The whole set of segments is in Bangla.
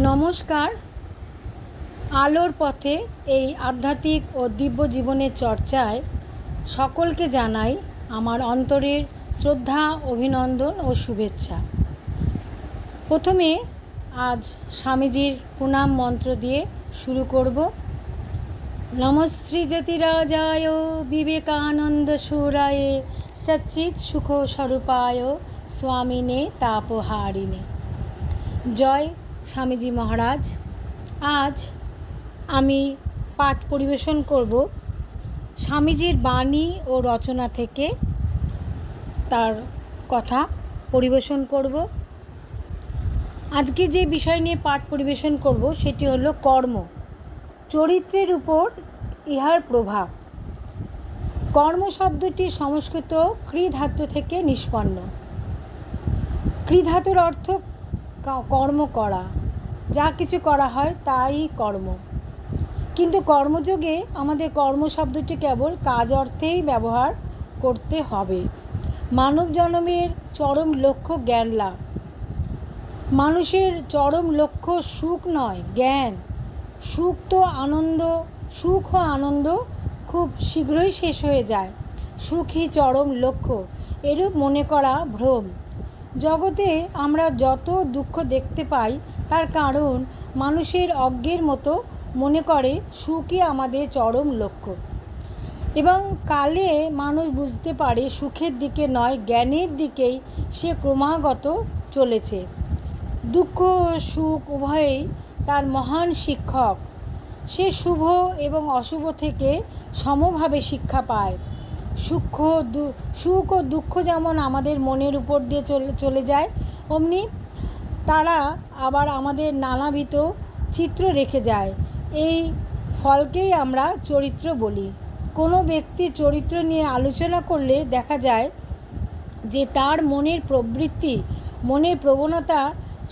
নমস্কার। আলোর পথে এই আধ্যাত্মিক ও দিব্য জীবনের চর্চায় সকলকে জানাই আমার অন্তরের শ্রদ্ধা, অভিনন্দন ও শুভেচ্ছা। প্রথমে আজ স্বামীজির প্রণাম মন্ত্র দিয়ে শুরু করব। নমস্ত্রী জ্যোতিরাজায় বিবেকানন্দ সুরায়ে সচ্চিৎ সুখ স্বরূপায় স্বামিনে তাপহারিণে। জয় স্বামীজি মহারাজ। আজ আমি পাঠ পরিবেশন করব স্বামীজির বাণী ও রচনা থেকে, তার কথা পরিবেশন করব। আজকে যে বিষয় নিয়ে পাঠ পরিবেশন করব সেটি হলো কর্ম, চরিত্রের উপর ইহার প্রভাব। কর্ম শব্দটি সংস্কৃত ক্রি ধাতু থেকে নিষ্পন্ন। ক্রি ধাতুর অর্থ কর্ম করা, যা কিছু করা হয় তাই কর্ম। কিন্তু কর্মযোগে আমাদের কর্ম শব্দটি কেবল কাজ অর্থেই ব্যবহার করতে হবে। মানব জন্মের চরম লক্ষ্য জ্ঞান লাভ। মানুষের চরম লক্ষ্য সুখ নয়, জ্ঞান। সুখ ও আনন্দ খুব শীঘ্রই শেষ হয়ে যায়। সুখই চরম লক্ষ্য, এরূপ মনে করা ভ্রম। জগতে আমরা যত দুঃখ দেখতে পাই তার কারণ মানুষের অজ্ঞের মতো মনে করে সুখই আমাদের চরম লক্ষ্য, এবং কালে মানুষ বুঝতে পারে সুখের দিকে নয়, জ্ঞানের দিকেই সে ক্রমাগত চলেছে। দুঃখ ও সুখ উভয়েই তার মহান শিক্ষক। সে শুভ এবং অশুভ থেকে সমভাবে শিক্ষা পায়। সুখ ও দুঃখ যেমন আমাদের মনের উপর দিয়ে চলে যায়, অমনি তারা আবার আমাদের নানাবিধ চিত্র রেখে যায়। এই ফলকেই আমরা চরিত্র বলি। কোনো ব্যক্তির চরিত্র নিয়ে আলোচনা করলে দেখা যায় যে তার মনের প্রবৃত্তি, মনের প্রবণতা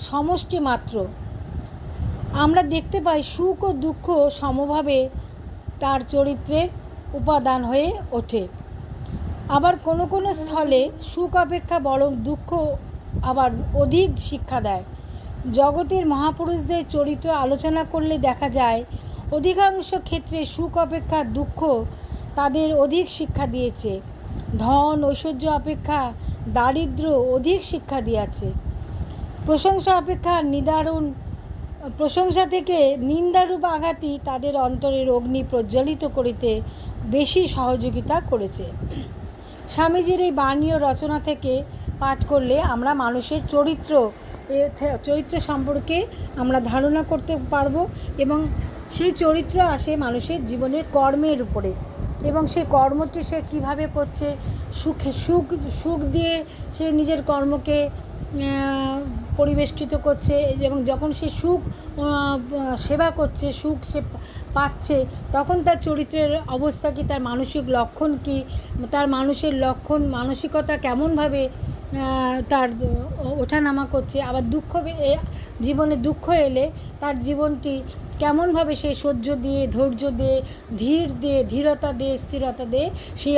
সমষ্টি মাত্র। আমরা দেখতে পাই সুখ ও দুঃখ সমভাবে তার চরিত্রের উপাদান হয়ে ওঠে। আবার কোনো কোনো স্থলে সুখ অপেক্ষা বরং দুঃখ আবার অধিক শিক্ষা দেয়। জগতের মহাপুরুষদের চরিত্র আলোচনা করলে দেখা যায় অধিকাংশ ক্ষেত্রে সুখ অপেক্ষা দুঃখ তাদের অধিক শিক্ষা দিয়েছে। ধন ঐশ্বর্য অপেক্ষা দারিদ্র্য অধিক শিক্ষা দিয়েছে। প্রশংসা থেকে নিন্দারূপ আঘাতই তাদের অন্তরের অগ্নি প্রজ্বলিত করিতে বেশি সহযোগিতা করেছে। স্বামীজির এই বাণী ও রচনা থেকে পাঠ করলে আমরা মানুষের চরিত্র সম্পর্কে আমরা ধারণা করতে পারব, এবং সেই চরিত্র আসে মানুষের জীবনের কর্মের উপরে, এবং সেই কর্মটি সে কীভাবে করছে, সুখ দিয়ে সে নিজের কর্মকে পরিবেষ্টিত করছে, এবং যখন সে সুখ সেবা করছে, সুখ সে পাচ্ছে, তখন তার চরিত্রের অবস্থা কী, তার মানসিক লক্ষণ কী, তার মানসিকতা কেমনভাবে তার ওঠানামা করছে। আবার জীবনে দুঃখ এলে তার জীবনটি কেমনভাবে সে সহ্য দিয়ে, ধৈর্য দিয়ে, ধীরতা দিয়ে, স্থিরতা দিয়ে সেই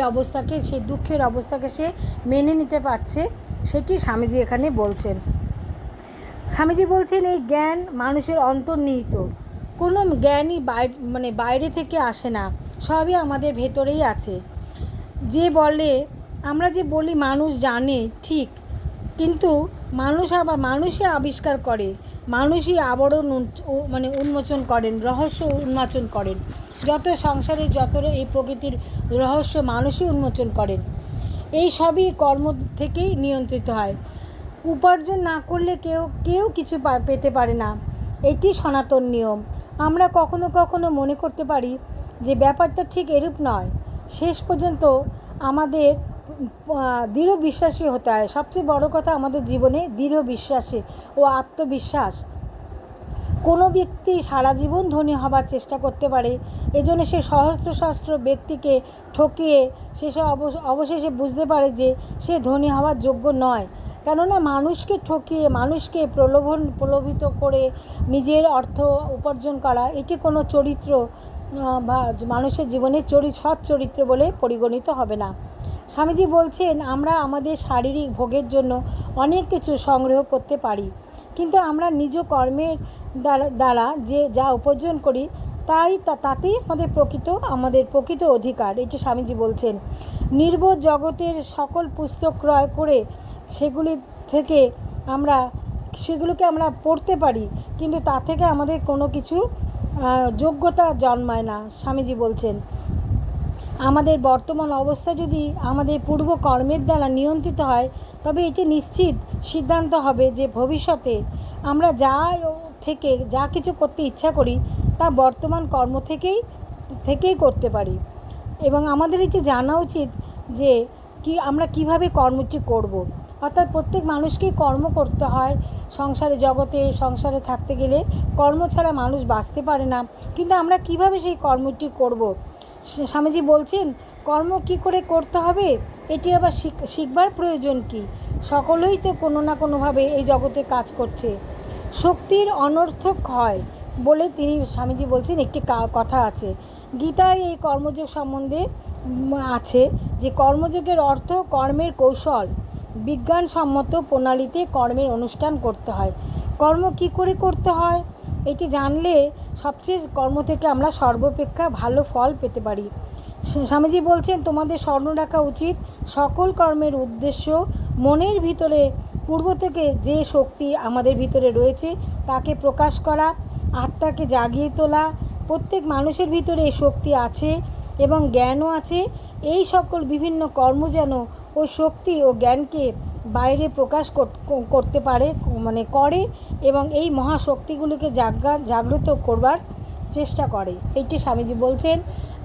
দুঃখের অবস্থাকে সে মেনে নিতে পারছে, সেটি স্বামীজি এখানে বলছেন। স্বামীজি বলছেন এই জ্ঞান মানুষের অন্তর্নিহিত। কোনো জ্ঞানই বাইরে থেকে আসে না, সবই আমাদের ভেতরেই আছে। আমরা যে বলি মানুষ জানে, ঠিক, কিন্তু মানুষই আবিষ্কার করে, মানুষই আবরণ উন্মোচন করেন, রহস্য উন্মোচন করেন। যত সংসারে যত এই প্রকৃতির রহস্য মানুষই উন্মোচন করেন। এই সবই কর্ম থেকেই নিয়ন্ত্রিত হয়। উপার্জন না করলে কেউ কিছু পেতে পারে না, এটি সনাতন নিয়ম। আমরা কখনো কখনো মনে করতে পারি যে ব্যাপারটা ঠিক এরূপ নয়। শেষ পর্যন্ত আমাদের দৃঢ় বিশ্বাসী হতে হয়। সবচেয়ে বড় কথা আমাদের জীবনে দৃঢ় বিশ্বাসী ও আত্মবিশ্বাস। কোনো ব্যক্তি সারা জীবন ধনী হবার চেষ্টা করতে পারে, এজন্য সে সহস্র ব্যক্তিকে ঠকিয়ে অবশেষে বুঝতে পারে যে সে ধনী হওয়ার যোগ্য নয়। কেননা মানুষকে ঠকিয়ে, মানুষকে প্রলোভিত করে নিজের অর্থ উপার্জন করা, এটি কোনো চরিত্র বা মানুষের জীবনে সৎ চরিত্র বলে পরিগণিত হবে না। স্বামীজি বলছেন আমরা আমাদের শারীরিক ভোগের জন্য অনেক কিছু সংগ্রহ করতে পারি, কিন্তু আমরা নিজ কর্মের দ্বারা যে যা উপার্জন করি তাতেই আমাদের প্রকৃত অধিকার। এটি স্বামীজি বলছেন। নির্বোধ জগতের সকল পুস্তক ক্রয় করে সেগুলোকে আমরা পড়তে পারি, কিন্তু তা থেকে আমাদের কোনো কিছু যোগ্যতা জন্মায় না। স্বামীজি বলছেন, আমাদের বর্তমান অবস্থা যদি আমাদের পূর্ব কর্মের দ্বারা নিয়ন্ত্রিত হয়, তবে এটি নিশ্চিত সিদ্ধান্ত হবে যে ভবিষ্যতে আমরা যা কিছু করতে ইচ্ছা করি তা বর্তমান কর্ম থেকেই করতে পারি। এবং আমাদের এটি জানা উচিত যে আমরা কিভাবে কর্মটি করব। অর্থাৎ প্রত্যেক মানুষকেই কর্ম করতে হয়। সংসারে থাকতে গেলে কর্ম ছাড়া মানুষ বাঁচতে পারে না। কিন্তু আমরা কিভাবে সেই কর্মটি করব? স্বামীজি বলছেন, কর্ম কি করে করতে হবে এটি আবার শিখবার প্রয়োজন কি? সকলেই তো কোনো না কোনোভাবে এই জগতে কাজ করছে। শক্তির অনর্থক হয় বলে স্বামীজি বলছেন, একটি কথা আছে গীতায় এই কর্মযোগ সম্বন্ধে আছে যে কর্মযোগের অর্থ কর্মের কৌশল, বিজ্ঞানসম্মত প্রণালীতে কর্মের অনুষ্ঠান করতে হয়। কর্ম কি করে করতে হয় এটি জানলে সবচেয়ে কর্ম থেকে আমরা সর্বাপেক্ষা ভালো ফল পেতে পারি। স্বামীজি বলছেন, তোমাদের স্মরণ রাখা উচিত সকল কর্মের উদ্দেশ্য মনের ভিতরে পূর্ব থেকে যে শক্তি আমাদের ভিতরে রয়েছে তাকে প্রকাশ করা, আত্মাকে জাগিয়ে তোলা। প্রত্যেক মানুষের ভিতরে এই শক্তি আছে এবং জ্ঞানও আছে। এই সকল বিভিন্ন কর্ম যেন ওই শক্তি ও জ্ঞানকে বাইরে প্রকাশ করতে পারে করে এবং এই মহাশক্তিগুলিকে জাগ্রত করবার চেষ্টা করে। এইটি স্বামীজি বলছেন।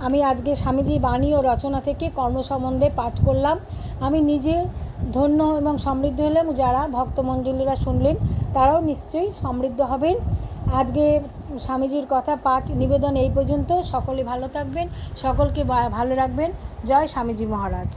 আমি আজকে স্বামীজির বাণী ও রচনা থেকে কর্ম সম্বন্ধে পাঠ করলাম। আমি নিজে ধন্য এবং সমৃদ্ধ হলাম। যারা ভক্তমণ্ডলীরা শুনলেন তারাও নিশ্চয়ই সমৃদ্ধ হবেন। আজকে স্বামীজির কথা পাঠ নিবেদন এই পর্যন্ত। সকলে ভালো থাকবেন, সকলকে ভালো রাখবেন। জয় স্বামীজি মহারাজ।